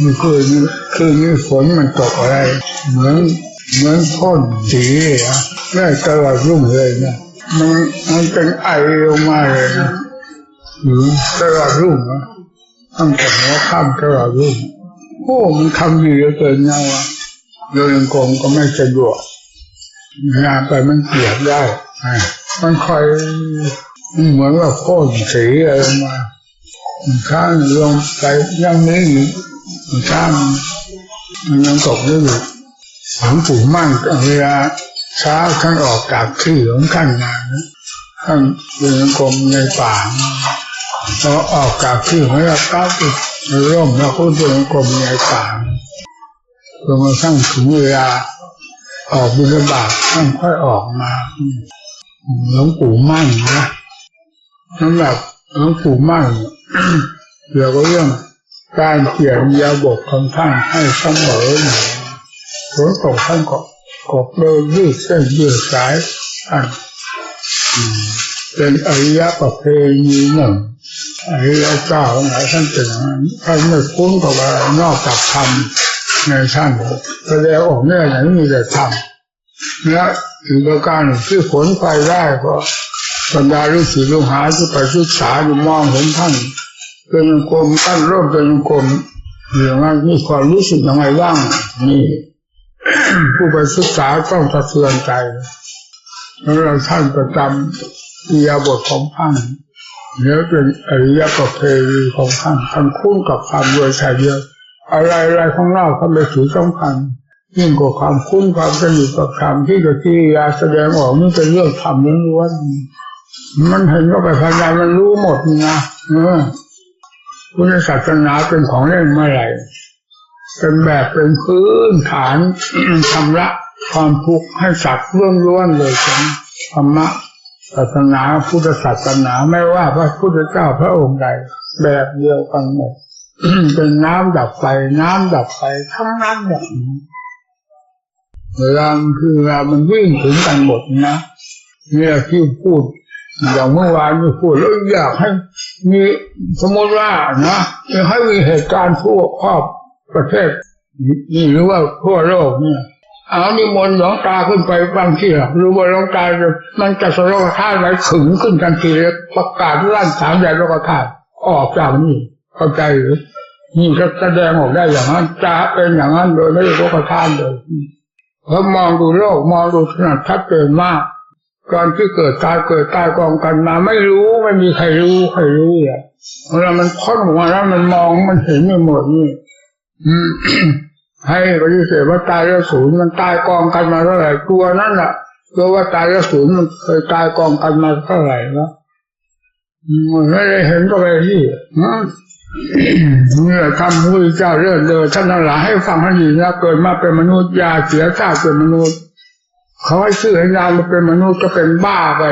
มันคือนี่ฝนมันตกอะไรเหมือนพ่นสีอะได้ตลอดรุ่งเลยนะมันเป็นไอออกมาเลยนะหรือตลอดรุ่งนะตั้งแต่หัวค่ำตลอดรุ่งโอ้มันทำดีเหลือเกินนะวะโดยกรมก็ไม่สะดวกงานไปมันเปียกได้มันคอยเหมือนว่าพ่นสีอะไรมาข้างลงไปยังนี้ข้างมันยังตกอยู่หลวงปู่มั่นเวลาเช้าท่านออกจากที่ของท่านมาท่านเดินกรมในป่าพอออกจากที่ของเราก้าวติดร่มแล้วก็เดินกรมในป่าจนกระทั่งถึงเวลาออกบิณฑบาตท่านค่อยออกมาหลวงปู่มั่นนะสำหรับหลวงปู่มั่นเกี่ยวกับเรื่องการเขียนยาบทของท่านให้เสมอฝนตกท่านก็เดินยืดเส้นยืดสายท่านเป็นอริยประเพณีหนึ่งอริยเจ้าของไหนท่านเป็นอย่างนั้นท่านไม่คุ้นกับอะไรนอกจากธรรมในท่านแสดงออกเนี่ยอย่างนี้มีแต่ธรรมและอีกประการที่ผลไปได้เพราะบรรดาฤาษีลูกหาที่ไปศึกษาอยู่มองเห็นท่านเป็นกรมท่านร่มเป็นกรมอย่างนั้นมีความรู้สึกยังไงบ้างนี่ ผู้ไปศึกษาต้องสะเทือนใจแล้วเราท่านประจำอิริยาบถของท่านเนี่ยเป็นอริยประเพณีของท่านคุ้นกับความโดยใช่เดียวอะไรข้างนอกเขาไม่ถือสำคัญยิ่งกว่าความคุ้นความสนิทกับธรรมที่จะกิริยาแสดงออกนี่เป็นเรื่องธรรมล้วนๆมันเห็นก็ไปภายในมันรู้หมดนะพุทธศาสนาเป็นของเล่นเมื่อไหร่เป็นแบบเป็นพื้นฐานชำระความทุกข์ให้สัตว์ล้วนๆเลยของธรรมะศาสนาพุทธศาสนาไม่ว่าพระพุทธเจ้าพระองค์ใดแบบเดียวกันหมด เป็นน้ำดับไฟทั้งนั้นเนี่ยเวลามันวิ่งถึงกันหมดนะเนี่ยที่พูดอย่างเมื่อวานนี่พูดแล้วอยากให้มีสมมติว่านะให้มีเหตุการณ์ทั่วครอบประเทศนี่หรือว่าทั่วโลกเนี่ยเอานิมนต์หลวงตาขึ้นไปบางทีหรือว่าหลวงตามันจะสโลกธาตุไหนขึงขึ้นทันทีประกาศลั่นสามใหญ่โลกธาตุออกจากนี่เข้าใจหรือนี่ก็แสดงออกได้อย่างนั้นจะเป็นอย่างนั้นโดยไม่ได้โลกธาตุเลยเพราะมองดูโลกมองดูขนาดชัดเจนมากก่อนที่เกิดตายกองกันมาไม่รู้ไม่มีใครรู้อ่ะเวลามันพ้นออกมาแล้วมันมองมันเห็นไม่หมดนี่ให้ปฏิเสธว่าตายแล้วศูนย์มันตายกองกันมาเท่าไหร่ตัวนั่นแหละตัวว่าตายแล้วศูนย์มันเคยตายกองกันมาเท่าไหร่แล้วมันไม่ได้เห็นก็ไปที่นี่แหละคำพระพุทธเจ้าเลิศเลอท่านทั้งหลายให้ฟังให้ดีนะเกิดมาเป็นมนุษย์อย่าเสียชาติเป็นมนุษย์เขาให้ชื่อให้นามมาเป็นมนุษย์ก็เป็นบ้าไป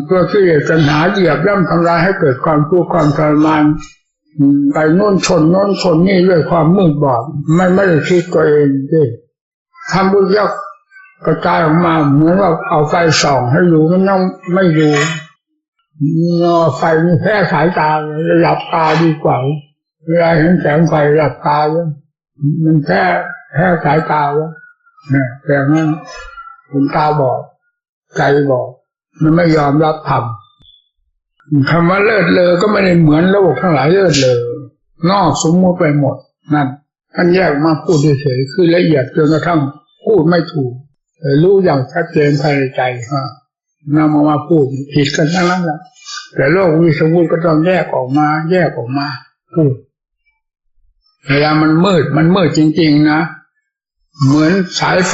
เพื่อที่จะหาเหยียบย่ำทำลายให้เกิดความทุกข์ความทรมานไปโน่นชนนี่ด้วยความมืดบอดไม่ได้คิดตัวเองที่ทำบุญยกกระจายออกมาเหมือนว่าเอาไฟส่องให้ดูมันยังไม่ดูไฟนี่แพ้สายตาหลับตาดีกว่าเวลาเห็นแสงไฟหลับตาแล้วมันแพ้สายตาแล้วเนี่ยแต่นั้นคุณตาบอดใจบอดมันไม่ยอมรับธรรมคำว่าเลิศเลอก็ไม่ได้เหมือนระบบทั้งหลายเลิศเลอนอกสมมติไปหมดนั่นท่านแยกมาพูดเฉยๆคือละเอียดจนกระทั่งพูดไม่ถูกรู้อย่างชัดเจนภายในใจนำมาพูดผิดกันทั้งนั้นแหละแต่โลกวิสมุติก็ต้องแยกออกมาพูดเวลามันมืดจริงๆนะเหมือนสายไฟ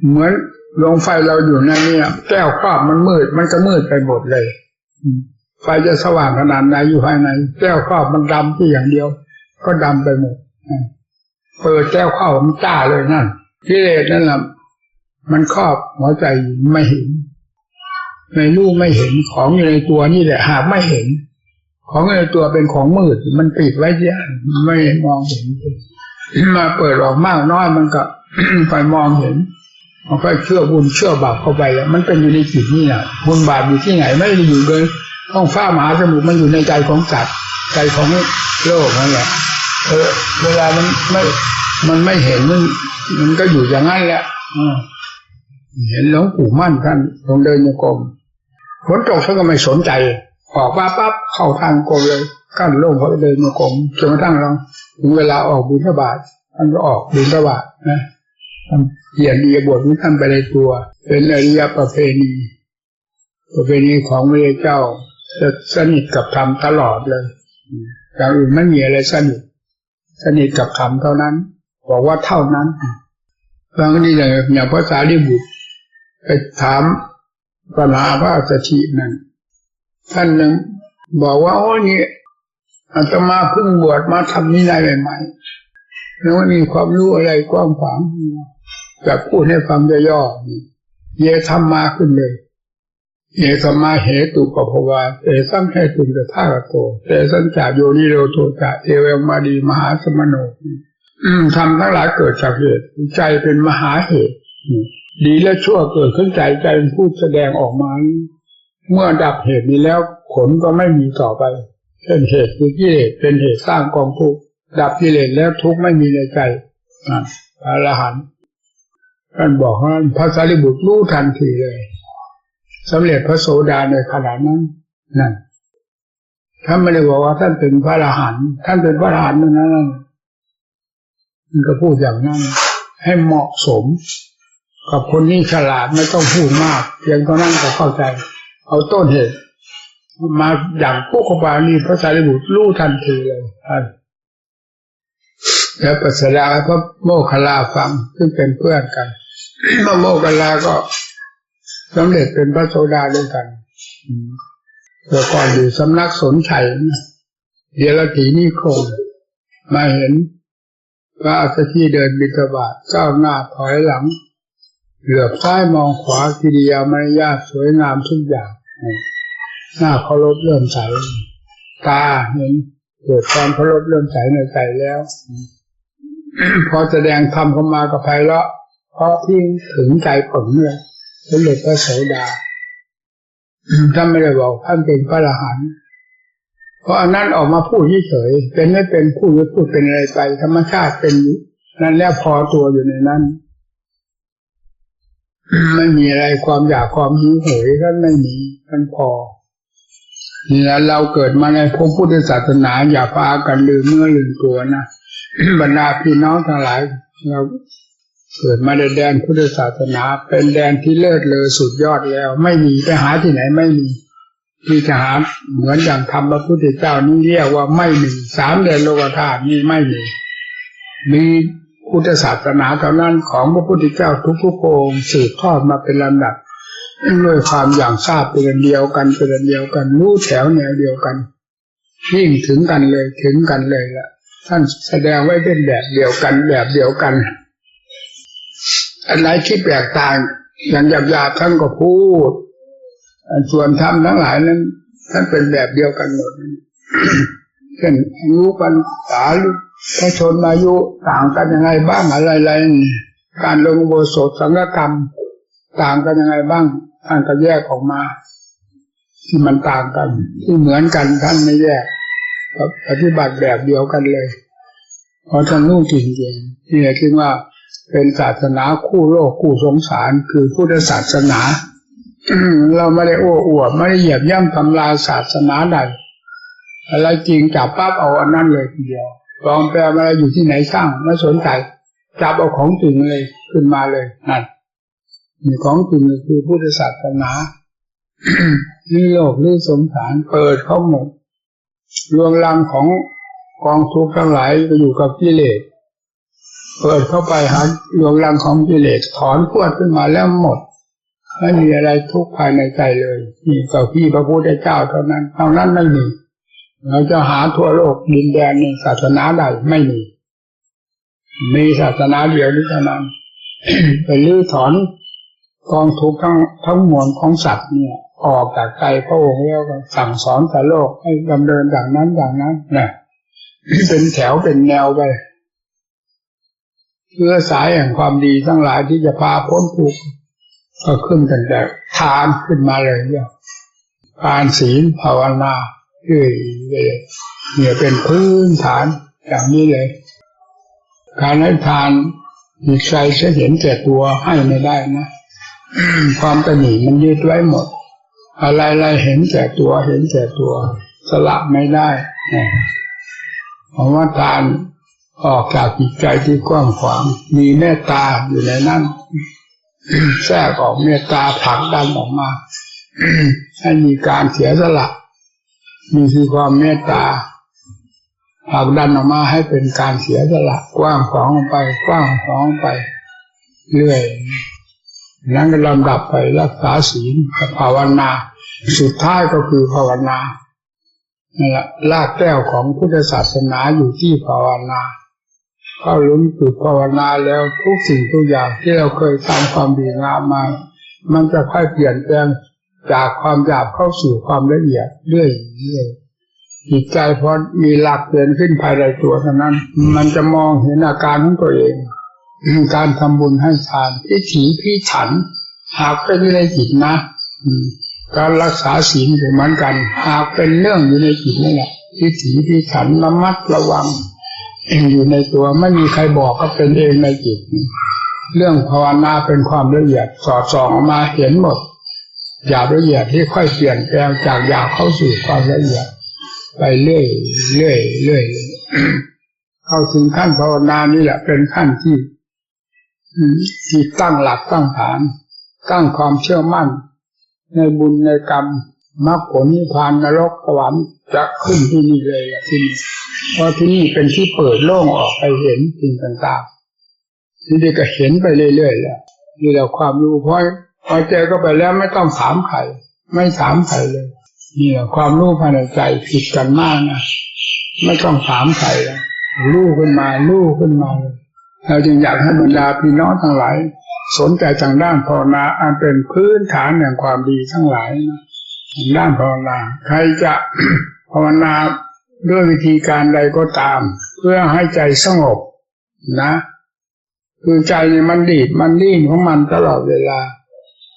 เหมือนดวงไฟเราอยู่ในนี้แก้วครอบมันมืดมันจะมืดไปหมดเลยไฟจะสว่างขนาดไหนอยู่ภายในแก้วครอบมันดำที่อย่างเดียวก็ดำไปหมดเปิดแก้วครอบมันจ้าเลยนั่นกิเลสนั่นแหละมันครอบหัวใจไม่เห็นไม่รู้ไม่เห็นของอยู่ในตัวนี่แหละหากไม่เห็นของในตัวเป็นของมืดมันปิดไว้เยอะไม่มองเห็นมาเปิดออกมากน้อยมันก็ ไปมองเห็นมันก็เชื่อบุญเชื่อบาปเข้าไปแล้วมันเป็นอยู่ในจิตนี่นะบุญบาปอยู่ที่ไหนไม่ได้อยู่เลยท้องฟ้ามหาสมุทรมันอยู่ในใจของสัตว์ใจของโลกนั่นแหละ เวลามันไม่เห็นมันก็อยู่อย่างนั้นแหละเห็นหลวงปู่มั่นท่านลงเดินโยกมฝนตกท่านก็ไม่สนใจออกมาปั๊บเข้าทางกรมเลยกั้นโล่งเขาเดินโยกมจนกระทั่งเราถึงเวลาออกบิณฑบาตท่านก็ออกบิณฑบาตนะเปลี่ยนอิริยาบถของท่านไปในตัวเป็นอริยประเพณีของพระเจ้าจะสนิทกับธรรมตลอดเลยอย่างอื่นไม่มีอะไรสนิทกับธรรมเท่านั้นบอกว่าเท่านั้นบางทีอย่างพระสารีบุตรไปถามปัญหาพระสัชชีนั่นท่านยังบอกว่าโอ้นี่อาตมาเพิ่งบวชมาทำนิสัยใหม่ๆแล้วมีความรู้อะไรกว้างขวางแบบพูดให้ฟังย่อๆเยธรรมมาขึ้นเลยเยธรรมาเหตุปภวาเอสัมเหตุตถาคโตเอสัญจโยนิโรโทจาเอเวมาดีมหาสมโนทำทั้งหลายเกิดจากเหตุใจเป็นมหาเหตุดีและชั่วเกิดขึ้นใจเป็นผู้แสดงออกมาเมื่อดับเหตุนี้แล้วผลก็ไม่มีต่อไปเป็นเหตุคือกิเลสเป็นเหตุสร้างกองทุกข์ดับกิเลสแล้วทุกข์ไม่มีในใจพระอรหันต์ท่านบอกว่าพระสารีบุตรรู้ทันทีเลยสำเร็จพระโสดาในขณะนั้นนั่นท่านไม่ได้บอกว่าท่านเป็นพระอรหันต์ท่านเป็นพระอรหันต์นั้นมันก็พูดอย่างนั้นให้เหมาะสมกับคนนี้ฉลาดไม่ต้องพูดมากเพียงเท่านั้นก็เข้าใจเอาต้นเหตุมาอย่างพวกขบาลีพระสารีบุตรรู้ทันทีเลยแล้วปัสสาวะพระโมคคัลลาฟังซึ่งเป็นเพื่อนกันพระโมคคัลลาก็สำเร็จเป็นพระโสดาด้วยกันแต่ก่อนอยู่สำนักสนชัยเดี๋ยวละทีนี่คงมาเห็นพระอัสสชิเดินบิณฑบาตก้าวหน้าถอยหลังเหลือบซ้ายมองขวากิริยามารยาทสวยงามทุกอย่างหน้าเคารพเลื่อมใสตาเห็นเกิดความเคารพเลื่อมใสในใจแล้วพอแสดงธรรมเข้ามากับไพเราะเพราะที่ถึงใจผลเลยสำเร็จพระโสดาท่านไม่ได้บอกท่านเป็นพระอรหันต์เพราะอันนั้นออกมาพูดเฉยๆเป็นไม่เป็นพูดเป็นอะไรไปธรรมชาติเป็นนั่นแล้วพอตัวอยู่ในนั้นไม่มีอะไรความอยากความหิวโหยท่านไม่มีมันพอนี่แหละเราเกิดมาในพระพุทธศาสนาอย่าพากันลืมเนื้อลืมตัวนะบรรดาพี่น้องทั้งหลายเราเกิดมาในแดนพุทธศาสนาเป็นแดนที่เลิศเลอสุดยอดแล้วไม่มีไปหาที่ไหนไม่มีที่จะหาเหมือนอย่างธรรมพระพุทธเจ้านี่เรียกว่าไม่มีสามแดนโลกธาตุนี่ไม่มีพุทธศาสนาเท่านั้นของพระพุทธเจ้าทุกๆองค์สืบทอดมาเป็นลำดับด้วยความอย่างทราบเป็นเดียวกันรู้แถวแนวเดียวกันยิ่งถึงกันเลยล่ะท่านแสดงไว้เป็นแบบเดียวกันอันไหนที่แปลกต่างอย่างหยาบๆท่านก็พูดส่วนธรรมทั้งหลายนั้นท่านเป็นแบบเดียวกันหมดเช่นอายุพรรษาพระชนมายุต่างกันยังไงบ้างอะไรการลงอุโบสถสังฆกรรมต่างกันยังไงบ้างท่านก็แยกออกมาที่มันต่างกันที่เหมือนกันท่านไม่แยกปฏิบัติแบบเดียวกันเลยเพราะท่านรู้จริงๆนี่คือว่าเป็นศาสนาคู่โลกคู่สงสารคือพุทธศาสนาเราไม่ได้โอ้อวดไม่ได้เหยียบย่ำทำลายศาสนาใดอะไรจริงจับปั๊บเอาอันนั้นเลยทีเดียวปลอมแปลงอะไรอยู่ที่ไหนสร้างไม่สนใจจับเอาของจริงเลยขึ้นมาเลยนั่นมีของจริงคือพุทธศาสนานี่โลกนี่สงสารเปิดเข้าหมดรวงรังของกองทุกข์ทั้งหลายก็อยู่กับกิเลสเปิดเข้าไปหารวงรังของกิเลสถอนพวดขึ้นมาแล้วหมดไม่มีอะไรทุกข์ภายในใจเลยมีแต่ที่พระพุทธเจ้าเท่านั้นไม่มีเราจะหาทั่วโลกดินแดนในศาสนาใดไม่มีศาสนาเดียวนี้เท่านั้น ไปลื้อถอนกองทุกข์ทั้งมวลของสัตว์เนี่ยออกจากใจพระองค์แล้วสั่งสอนแต่โลกให้ดำเนินอย่างนั้นนะเป็นแถวเป็นแนวไปเพื่อสายแห่งความดีทั้งหลายที่จะพาพ้นทุกข์ก็ขึ้นตั้งแต่ทานขึ้นมาเลยทานศีลภาวนาเนี่ยเป็นพื้นฐาน อย่างนี้เลยการให้ทานมีใครจะเห็นแก่ตัวให้ไม่ได้นะ ความตนีมันยึดไว้หมดอะไรๆเห็นแก่ตัวเห็นแก่ตัวสละไม่ได้เพราะว่าทานออกจากจิตใจที่กว้างขวางมีเมตตาอยู่ในนั้น แทรกออกเมตตาผลักดันออกมา ให้มีการเสียสละมีคือความเมตตาผลักดันออกมาให้เป็นการเสียสละกว้างขวางไปกว้างขวางไปเรื่อยนั้นก็ลำดับไปรักษาศีลภาวนาสุดท้ายก็คือภาวนานั่นแหละรากแก้วของพุทธศาสนาอยู่ที่ภาวนาเข้าลุ้นฝึกภาวนาแล้วทุกสิ่งทุกอย่างที่เราเคยทำความดีงามมามันจะค่อยเปลี่ยนแปลงจากความหยาบเข้าสู่ความละเอียดเรื่อยๆจิตใจพอมีหลักเปลี่ยนขึ้นภายในตัวเท่านั้นมันจะมองเห็นอาการของตัวเองการทำบุญให้ทานพิถีพิถันหากเป็นในจิตนะการรักษาศีลเหมือนกันหากเป็นเรื่องอยู่ในจิตนี่แหละพิถีพิถันระมัดระวังอยู่ในตัวไม่มีใครบอกก็เป็นเองในจิตเรื่องภาวนาเป็นความละเอียดสอดส่องออกมาเห็นหมดหยาบละเอียดที่ค่อยเปลี่ยนแปลงจากหยาบเข้าสู่ความละเอียดไปเรื่อยเข้าถึงขั้นภาวนานี่แหละเป็นขั้นที่ตั้งหลักตั้งฐานตั้งความเชื่อมั่นในบุญในกรรมมรรคผลนิพพานนรกสวรรค์จะขึ้นที่นี่เลยที่นี่เพราะที่นี่เป็นที่เปิดโล่งออกไปเห็นสิ่งต่างๆที่นี่ก็เห็นไปเรื่อยๆแล้วนี่แหละความรู้พอเจอก็ไปแล้วไม่ต้องถามใครไม่ถามใครเลยนี่แหละความรู้ภายในใจผิดกันมากนะไม่ต้องถามใครแล้วรู้ขึ้นมาเลยเราจึงอยากให้บรรดาพี่น้องทั้งหลายสนใจทางด้านภาวนาอันเป็นพื้นฐานแห่งความดีทั้งหลายนะทางด้านภาวนาใครจะ ภาวนาด้วยวิธีการใดก็ตามเพื่อให้ใจสงบนะคือใจเนี่ยมันดีดมันดิ้นของมันตลอดเวลา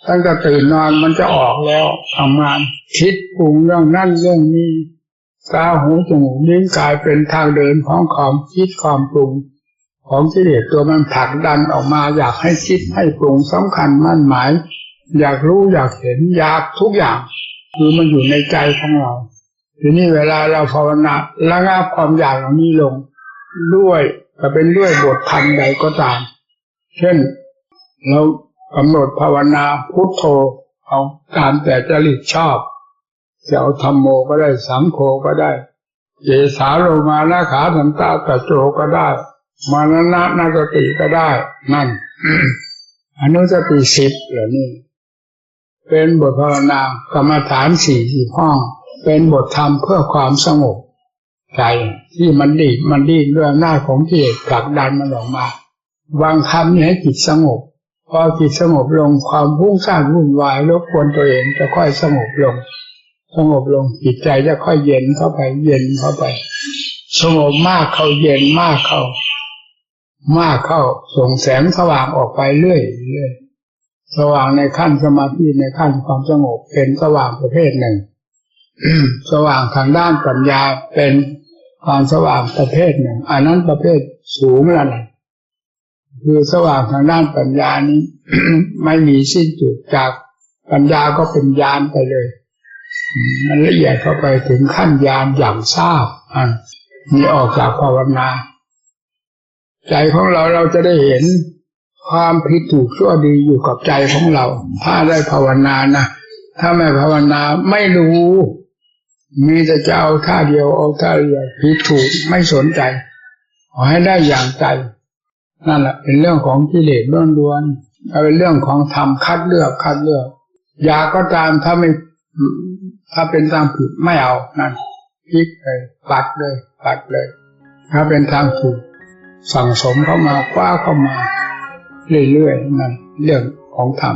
ตั้งแต่ตื่นนอนมันจะออกแล้วทำงานคิดปรุงเรื่องนั่นเรื่องนี้ตาหูจมูกลิ้นกายเป็นทางเดินของความคิดความปรุงของกิเลสตัวมันผลักดันออกมาอยากให้คิดให้ปรุงสำคัญมั่นหมายอยากรู้อยากเห็นอยากทุกอย่างคือมันอยู่ในใจของเราทีนี้เวลาเราภาวนาระงับความอยากเหล่านี้ลงด้วยจะเป็นด้วยบทธรรมใดก็ตามเช่นเรากำหนดภาวนาพุทโธเอาตามแต่จริตชอบจะเอาธัมโมก็ได้สังโฆก็ได้เยสาโลมานะขาทันตาตะโจก็ได้มานะนาสติก็ได้นั่น อนุสติ10เหล่านี้เป็นบทภาวนากรรมฐาน40ห้องเป็นบทธรรมเพื่อความสงบใจที่มันดิ้นด้วยอำนาจของกิเลสผลักดันมันออกมาวางคำนี้ให้จิตสงบพอจิตสงบลงความฟุ้งซ่านวุ่นวายรบกวนตัวเองจะค่อยสงบลงจิตใจจะค่อยเย็นเข้าไปสงบมากเข้าเย็นมากเข้าส่งแสงสว่างออกไปเรื่อยสว่างในขั้นสมาธิในขั้นความสงบเป็นสว่างประเภทหนึ่ง สว่างทางด้านปัญญาเป็นความสว่างประเภทหนึ่งอันนั้นประเภทสูงแล้วนะคือสว่างทางด้านปัญญานี้ ไม่มีสิ้นสุดจากปัญญาก็เป็นญาณไปเลยมันละเอียดเข้าไปถึงขั้นญาณอย่างทราบมีออกจากภาวนาใจของเราจะได้เห็นความผิดถูกชั่วดีอยู่กับใจของเราถ้าได้ภาวนานะถ้าไม่ภาวนาไม่รู้มีแต่จะเอาท่าเดียวผิดถูกไม่สนใจขอให้ได้อย่างใจนั่นแหละเป็นเรื่องของกิเลสล้วนๆเป็นเรื่องของธรรมคัดเลือกอย่าก็ตามถ้าเป็นทางผิดไม่เอานั่นพลิกเลยปัดเลยถ้าเป็นทางถูกสั่งสมเข้ามาคว้าเข้ามาเรื่อยๆนั่นเรื่องของธรรม